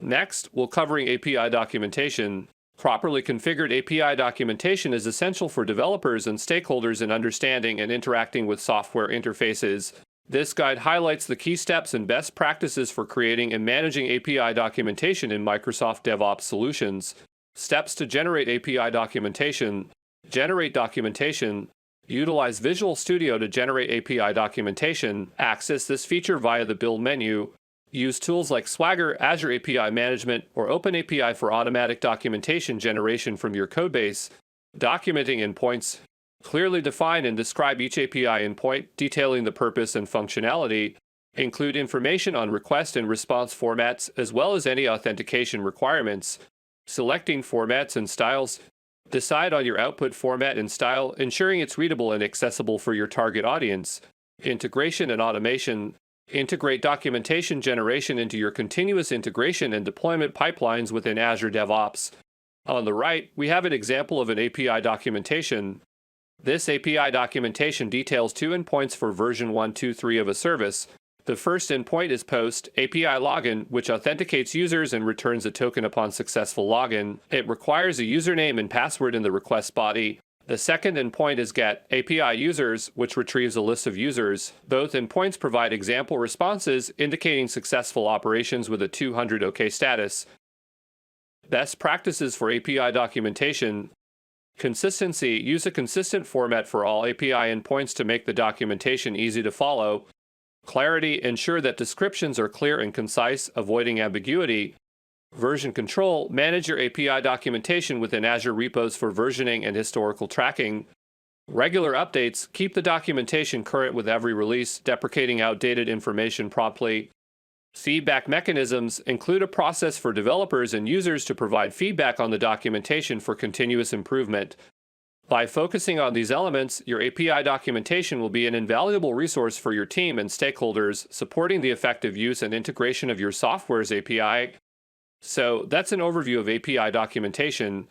Next, we'll covering API documentation. Properly configured API documentation is essential for developers and stakeholders in understanding and interacting with software interfaces. This guide highlights the key steps and best practices for creating and managing API documentation in Microsoft DevOps solutions. Steps to generate API documentation. Generate documentation. Utilize Visual Studio to generate API documentation. Access this feature via the Build menu. Use tools like Swagger, Azure API Management, or OpenAPI for automatic documentation generation from your codebase. Documenting endpoints. Clearly define and describe each API endpoint, detailing the purpose and functionality. Include information on request and response formats, as well as any authentication requirements. Selecting formats and styles. Decide on your output format and style, ensuring it's readable and accessible for your target audience. Integration and automation. Integrate documentation generation into your continuous integration and deployment pipelines within Azure DevOps. On the right, we have an example of an API documentation. This API documentation details two endpoints for version 1.2.3 of a service. The first endpoint is POST API login, which authenticates users and returns a token upon successful login. It requires a username and password in the request body. The second endpoint is GET API users, which retrieves a list of users. Both endpoints provide example responses indicating successful operations with a 200 OK status. Best practices for API documentation. Consistency. Use a consistent format for all API endpoints to make the documentation easy to follow. Clarity. Ensure that descriptions are clear and concise, avoiding ambiguity. Version control. Manage your API documentation within Azure repos for versioning and historical tracking. Regular updates. Keep the documentation current with every release, deprecating outdated information promptly. Feedback mechanisms. Include a process for developers and users to provide feedback on the documentation for continuous improvement. By focusing on these elements, your API documentation will be an invaluable resource for your team and stakeholders, supporting the effective use and integration of your software's API. So that's an overview of API documentation.